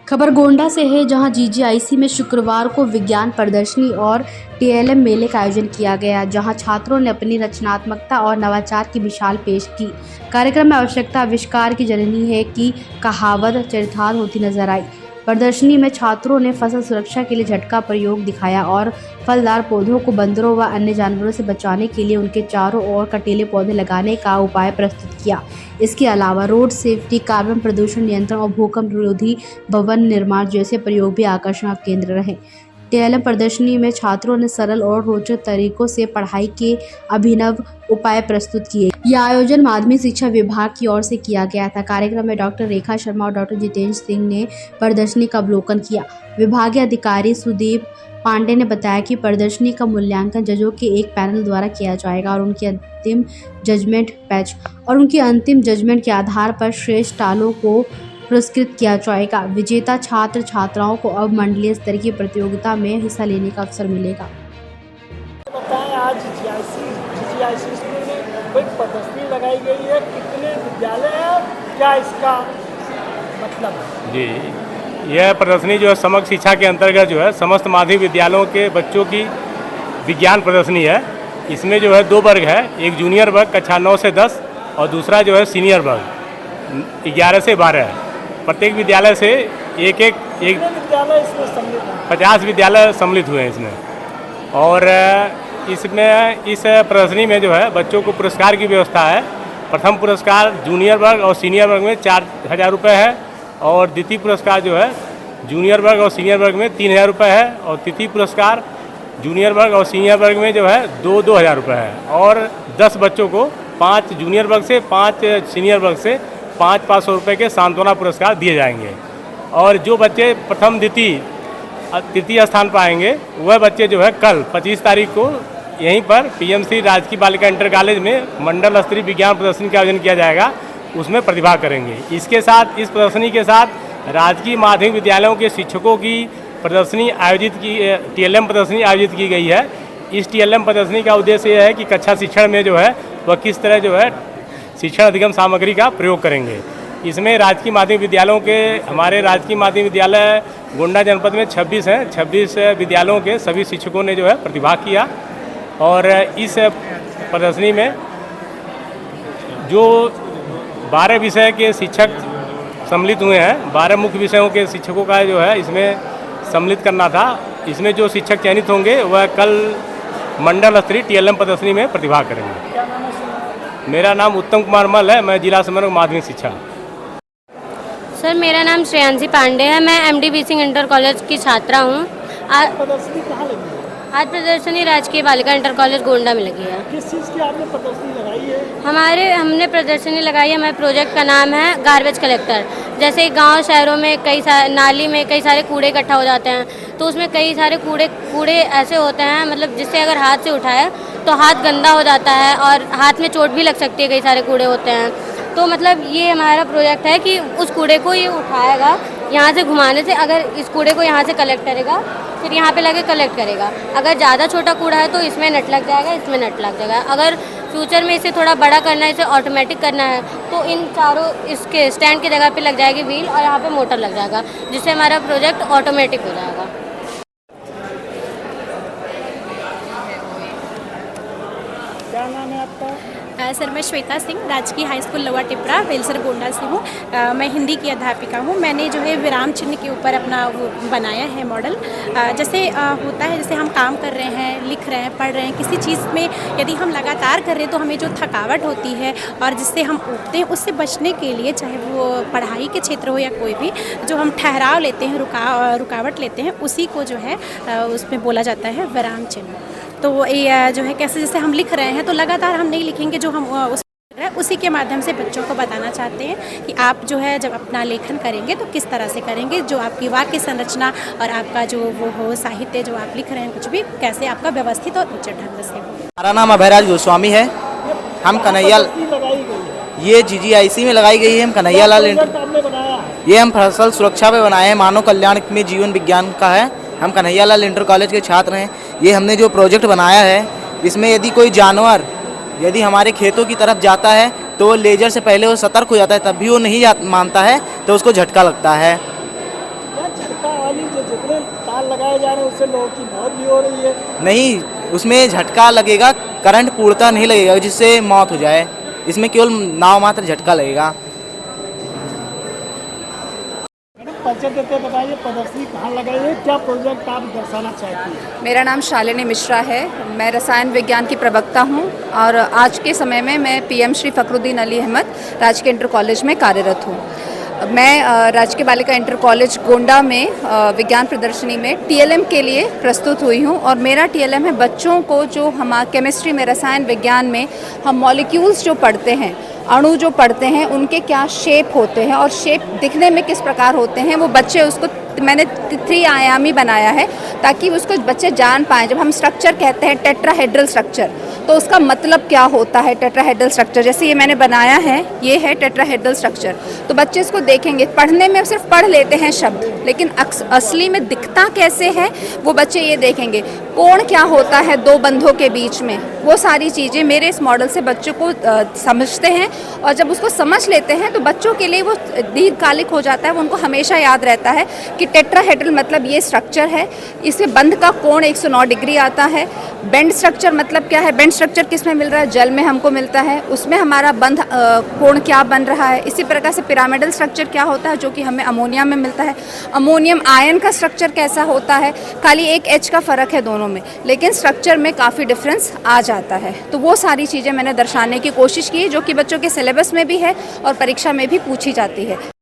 खबर गोंडा से है, जहां जीजीआईसी में शुक्रवार को विज्ञान प्रदर्शनी और टीएलएम मेले का आयोजन किया गया, जहां छात्रों ने अपनी रचनात्मकता और नवाचार की मिसाल पेश की। कार्यक्रम में आवश्यकता आविष्कार की जननी है की कहावत चरितार्थ होती नजर आई। प्रदर्शनी में छात्रों ने फसल सुरक्षा के लिए झटका प्रयोग दिखाया और फलदार पौधों को बंदरों व अन्य जानवरों से बचाने के लिए उनके चारों ओर कटीले पौधे लगाने का उपाय प्रस्तुत किया। इसके अलावा रोड सेफ्टी, कार्बन प्रदूषण नियंत्रण और भूकंप रोधी भवन निर्माण जैसे प्रयोग भी आकर्षण का केंद्र रहे। टीएलएम प्रदर्शनी में छात्रों ने सरल और रोचक तरीकों से पढ़ाई के अभिनव उपाय प्रस्तुत किए। यह आयोजन माध्यमिक शिक्षा विभाग की ओर से किया गया था। कार्यक्रम में डॉक्टर रेखा शर्मा और डॉक्टर जितेंद्र सिंह ने प्रदर्शनी का अवलोकन किया। विभागीय अधिकारी सुदीप पांडे ने बताया कि प्रदर्शनी का मूल्यांकन जजों के एक पैनल द्वारा किया जाएगा और उनकी अंतिम जजमेंट के आधार पर श्रेष्ठ टालों को पुरस्कृत किया जाएगा। विजेता छात्र छात्राओं को अब मंडलीय स्तर की प्रतियोगिता में हिस्सा लेने का अवसर मिलेगा। बताएं, आज जीजीआईसी स्कूल में कोई प्रदर्शनी लगाई गई है, कितने विद्यालय हैं, क्या इसका मतलब है? जी, यह प्रदर्शनी जो है समग्र शिक्षा के अंतर्गत जो है समस्त माध्यमिक विद्यालयों के बच्चों की विज्ञान प्रदर्शनी है। इसमें जो है 2 वर्ग है, एक जूनियर वर्ग कक्षा 9 से 10 और दूसरा जो है सीनियर वर्ग 11 से 12 है। प्रत्येक विद्यालय से एक विद्यालय इसमें सम्मिलित हैं? 50 विद्यालय सम्मिलित हुए हैं इसमें। और इसमें इस प्रदर्शनी में जो है बच्चों को पुरस्कार की व्यवस्था है। प्रथम पुरस्कार जूनियर वर्ग और सीनियर वर्ग में 4,000 रुपये है और द्वितीय पुरस्कार जो है जूनियर वर्ग और सीनियर वर्ग में 3,000 रुपये है और तृतीय पुरस्कार जूनियर वर्ग और सीनियर वर्ग में जो है 2,000 रुपये है। और 10 बच्चों को 5 जूनियर वर्ग से 5 सीनियर वर्ग से 500 रुपये के सांत्वना पुरस्कार दिए जाएंगे। और जो बच्चे प्रथम तृतीय स्थान पर आएंगे वह बच्चे जो है कल 25 तारीख को यहीं पर पीएमसी राजकीय बालिका इंटर कॉलेज में मंडल स्तरीय विज्ञान प्रदर्शनी का आयोजन किया जाएगा, उसमें प्रतिभाग करेंगे। इसके साथ इस प्रदर्शनी के साथ राजकीय माध्यमिक विद्यालयों के शिक्षकों की प्रदर्शनी टीएलएम प्रदर्शनी आयोजित की गई है। इस टीएलएम प्रदर्शनी का उद्देश्य यह है कि कक्षा शिक्षण में जो है वह किस तरह जो है शिक्षण अधिगम सामग्री का प्रयोग करेंगे। इसमें राजकीय माध्यमिक विद्यालयों के हमारे राजकीय माध्यमिक विद्यालय गोंडा जनपद में 26 हैं। 26 विद्यालयों के सभी शिक्षकों ने जो है प्रतिभाग किया और इस प्रदर्शनी में जो 12 विषय के शिक्षक सम्मिलित हुए हैं, 12 मुख्य विषयों के शिक्षकों का जो है इसमें सम्मिलित करना था। इसमें जो शिक्षक चयनित होंगे वह कल मंडल स्तरीय टीएलएम प्रदर्शनी में प्रतिभाग करेंगे। क्या नाम है? मेरा नाम उत्तम कुमार मल है, मैं जिला समन्वयक माध्यमिक शिक्षा। सर, मेरा नाम श्रेयांशी पांडे है, मैं एमडी सिंह इंटर कॉलेज की छात्रा हूँ। प्रदर्शनी कहाँ लगी है? आज प्रदर्शनी राजकीय बालिका इंटर कॉलेज गोंडा में लगी है। किस चीज़ की आपने प्रदर्शनी लगाई है? हमने प्रदर्शनी लगाई है, हमारे प्रोजेक्ट का नाम है गार्बेज कलेक्टर। जैसे गांव शहरों में नाली में कई सारे कूड़े इकट्ठा हो जाते हैं, तो उसमें कई सारे कूड़े ऐसे होते हैं, मतलब जिससे अगर हाथ से उठाए तो हाथ गंदा हो जाता है और हाथ में चोट भी लग सकती है। कई सारे कूड़े होते हैं, तो मतलब ये हमारा प्रोजेक्ट है कि उस कूड़े को ये उठाएगा, यहाँ से घुमाने से अगर इस कूड़े को यहाँ से कलेक्ट करेगा, फिर यहाँ पे लगे कलेक्ट करेगा। अगर ज़्यादा छोटा कूड़ा है तो इसमें नट लग जाएगा, इसमें नट लग जाएगा। अगर फ्यूचर में इसे थोड़ा बड़ा करना है, इसे ऑटोमेटिक करना है, तो इन चारों इसके स्टैंड की जगह पे लग जाएगी व्हील और यहाँ पे मोटर लग जाएगा, जिससे हमारा प्रोजेक्ट ऑटोमेटिक हो जाएगा। क्या नाम है आपका? सर, मैं श्वेता सिंह राजकीय high school lower Tipra Velsar Gonda से हूँ। मैं हिंदी की अध्यापिका हूँ। मैंने जो है विराम चिन्ह के ऊपर अपना वो बनाया है मॉडल। जैसे होता है, जैसे हम काम कर रहे हैं, लिख रहे हैं, पढ़ रहे हैं, किसी चीज़ में यदि हम लगातार कर रहे हैं तो हमें जो थकावट होती है और जिससे हम उठते हैं, उससे बचने के लिए, चाहे वो पढ़ाई के क्षेत्र हो या कोई भी, जो हम ठहराव लेते हैं, रुकावट लेते हैं, उसी को जो है उसमें बोला जाता है विराम चिन्ह। तो ये जो है कैसे, जैसे हम लिख रहे हैं तो लगातार हम नहीं लिखेंगे, जो हम उसी के माध्यम से बच्चों को बताना चाहते हैं कि आप जो है जब अपना लेखन करेंगे तो किस तरह से करेंगे, जो आपकी वाक्य संरचना और आपका जो वो हो साहित्य जो आप लिख रहे हैं कुछ भी, कैसे आपका व्यवस्थित और उचित ढंग से हो। हमारा नाम अभयराज गोस्वामी है। हम कन्हैया, ये जीजीआईसी में लगाई गई है। हम कन्हैया लाल ये हम फसल सुरक्षा पे बनाए हैं, मानव कल्याण में जीवन विज्ञान का है। हम कन्हैया लाल इंटर कॉलेज के छात्र हैं। ये हमने जो प्रोजेक्ट बनाया है, इसमें यदि कोई जानवर यदि हमारे खेतों की तरफ जाता है तो वो लेजर से पहले वो सतर्क हो जाता है, तब भी वो नहीं मानता है तो उसको झटका लगता है। तार लगाए जा रहे हैं, उससे लोगों की मौत भी हो रही है। नहीं, उसमें झटका लगेगा, करंट पूर्णतः नहीं लगेगा जिससे मौत हो जाए। इसमें केवल नाव मात्र झटका लगेगा। मैडम परिचय देते बताइए, प्रदर्शनी कहाँ लगाई है, क्या प्रोजेक्ट आप दर्शाना चाहती हैं? मेरा नाम शालिनी मिश्रा है। मैं रसायन विज्ञान की प्रवक्ता हूं और आज के समय में मैं पीएम श्री फखरुद्दीन अली अहमद राजकीय इंटर कॉलेज में कार्यरत हूं। मैं राजकीय बालिका इंटर कॉलेज गोंडा में विज्ञान प्रदर्शनी में टीएलएम के लिए प्रस्तुत हुई हूं और मेरा टीएलएम है बच्चों को जो हम केमिस्ट्री में, रसायन विज्ञान में हम मॉलिक्यूल्स जो पढ़ते हैं, अणु जो पढ़ते हैं, उनके क्या शेप होते हैं और शेप दिखने में किस प्रकार होते हैं, वो बच्चे उसको मैंने 3 आयामी बनाया है ताकि उसको बच्चे जान पाएँ। जब हम स्ट्रक्चर कहते हैं टेट्राहेड्रल स्ट्रक्चर, तो उसका मतलब क्या होता है टेट्राहेड्रल स्ट्रक्चर। जैसे ये मैंने बनाया है, ये है टेट्राहेड्रल स्ट्रक्चर। तो बच्चे इसको देखेंगे, पढ़ने में सिर्फ पढ़ लेते हैं शब्द, लेकिन असली में दिखता कैसे है वो बच्चे ये देखेंगे। कोण क्या होता है 2 बंधों के बीच में, वो सारी चीज़ें मेरे इस मॉडल से बच्चों को समझते हैं और जब उसको समझ लेते हैं तो बच्चों के लिए वो दीर्घकालिक हो जाता है। वो उनको हमेशा याद रहता है कि टेट्राहेड्रल मतलब ये स्ट्रक्चर है, इसमें बंध का कोण 109 डिग्री आता है। बेंड स्ट्रक्चर मतलब क्या है, बेंड स्ट्रक्चर किस में मिल रहा है, जल में हमको मिलता है, उसमें हमारा बंध कोण क्या बन रहा है। इसी प्रकार से पिरामिडल स्ट्रक्चर क्या होता है, जो कि हमें अमोनिया में मिलता है। अमोनियम आयन का स्ट्रक्चर कैसा होता है, खाली 1 H का फ़र्क है दोनों में, लेकिन स्ट्रक्चर में काफ़ी डिफरेंस आ जाता है। तो वो सारी चीज़ें मैंने दर्शाने की कोशिश की, जो कि बच्चों के सिलेबस में भी है और परीक्षा में भी पूछी जाती है।